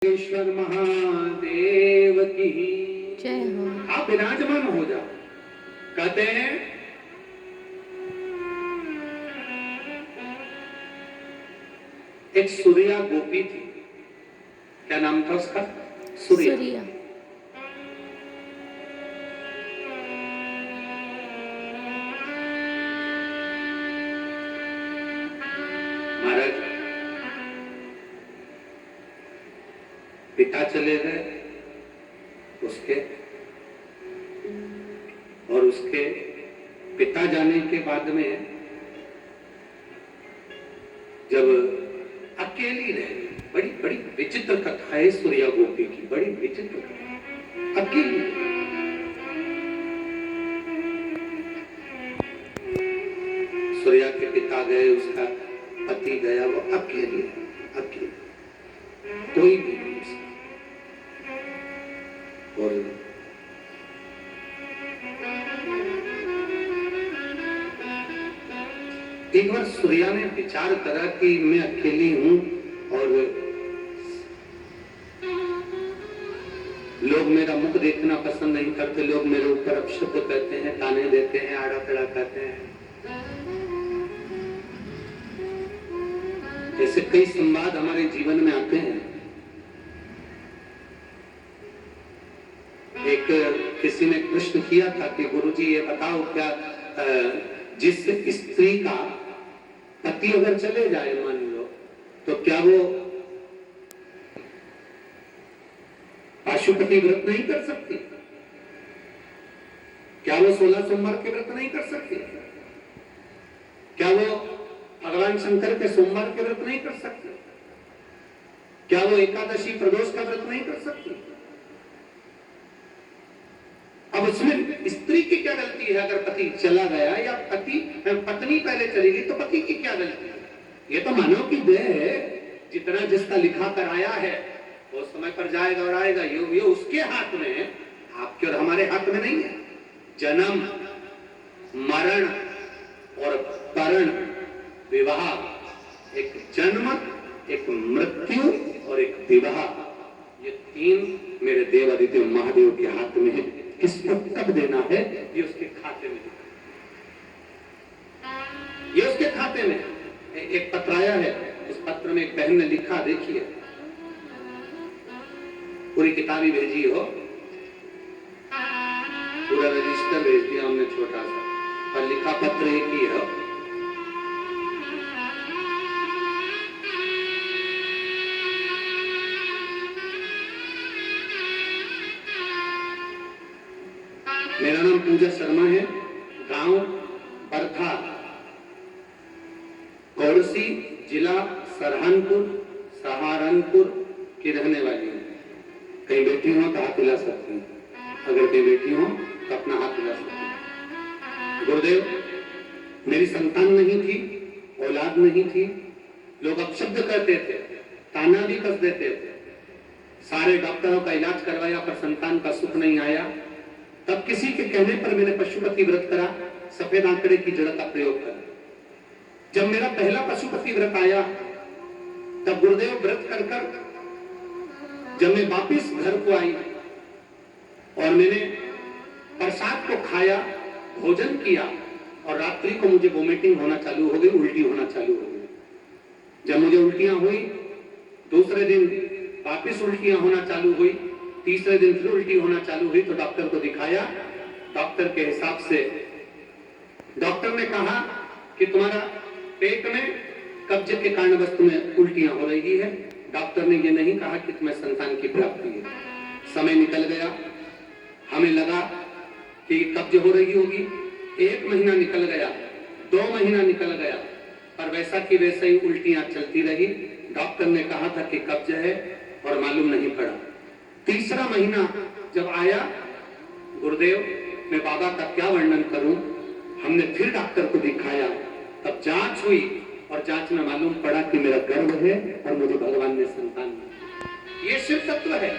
ईश्वर महादेव की जय हो। आप विराजमान हो जाओ। कहते हैं एक सूर्या गोपी थी। क्या नाम था उसका? सूर्या। महाराज पिता चले गए उसके, और उसके पिता जाने के बाद में जब अकेली रह गई, बड़ी बड़ी विचित्र कथा है सूर्या गोपी की, बड़ी विचित्र कथा। अकेली सूर्या के पिता गए, उसका पति गया, वो अकेली अकेली, कोई भी नहीं। और एक बार सूर्या ने विचार करा कि मैं अकेली हूं और लोग मेरा मुख देखना पसंद नहीं करते, लोग मेरे ऊपर अपशब्द कहते हैं, ताने देते हैं, आड़ा खड़ा कहते हैं। ऐसे कई संवाद हमारे जीवन में आते हैं। एक किसी ने प्रश्न किया था कि गुरुजी ये बताओ, क्या जिस स्त्री का पति अगर चले जाए मान लो, तो क्या वो पाशुपति व्रत नहीं कर सकती? क्या वो 16 सोमवार के व्रत नहीं कर सकती? क्या वो भगवान शंकर के सोमवार के व्रत नहीं कर सकती? क्या वो एकादशी प्रदोष का व्रत नहीं कर सकती? अब उसमें स्त्री की क्या गलती है? अगर पति चला गया या पत्नी पहले चली गई तो पति की क्या गलती है? ये तो मानव की देह है, जितना जिसका लिखा कर आया है वो समय पर जाएगा और आएगा। ये उसके हाथ में है, आपके और हमारे हाथ में नहीं है। जन्म, मरण और परण, विवाह, एक जन्म, एक मृत्यु और एक विवाह, ये तीन मेरे देवादिदेव महादेव के हाथ में है। किसको कब देना है ये उसके खाते में, ये उसके खाते में। एक पत्र आया है, उस पत्र में एक बहन ने लिखा, देखिए, पूरी किताबी भेजी हो, पूरा रजिस्टर भेज दिया हमने छोटा सा, पर लिखा पत्र एक ही है। मेरा नाम पूजा शर्मा है, गांव बरथा, कौरसी, जिला सहारनपुर की रहने वाली हूँ। कहीं बेटी हो तो हाथ हिला सकती हूँ, अगर कहीं बेटी हो तो अपना हाथ हिला सकती हूँ। गुरुदेव, मेरी संतान नहीं थी, औलाद नहीं थी, लोग अपशब्द कहते थे, ताना भी कस देते थे, सारे डॉक्टरों का इलाज करवाया पर संतान का सुख नहीं आया। तब किसी के कहने पर मैंने पशुपति व्रत करा, सफेद आंकड़े की जड़ का प्रयोग करा। जब मेरा पहला पशुपति व्रत आया, तब गुरुदेव व्रत कर जब मैं वापिस घर को आई और मैंने प्रसाद को खाया, भोजन किया, और रात्रि को मुझे वोमिटिंग होना चालू हो गई, उल्टी होना चालू हो गई। जब मुझे उल्टियां हुई, दूसरे दिन वापिस उल्टियां होना चालू हुई, तीसरे दिन फिर उल्टी होना चालू हुई, तो डॉक्टर को दिखाया। डॉक्टर के हिसाब से डॉक्टर ने कहा कि तुम्हारा पेट में कब्ज के कारणवश तुम्हें उल्टियां हो रही है। डॉक्टर ने ये नहीं कहा कि तुम्हें संतान की प्राप्ति है। समय निकल गया, हमें लगा कि कब्ज हो रही होगी। 1 महीना निकल गया, 2 महीना निकल गया, पर वैसा की वैसे ही उल्टियां चलती रही। डॉक्टर ने कहा था कि कब्ज है और मालूम नहीं पड़ा। तीसरा महीना जब आया, गुरुदेव, मैं बाबा का क्या वर्णन करूं, हमने फिर डॉक्टर को दिखाया, तब जांच हुई और जांच में मालूम पड़ा कि मेरा गर्भ है और मुझे भगवान ने संतान दी। ये शिव तत्व है।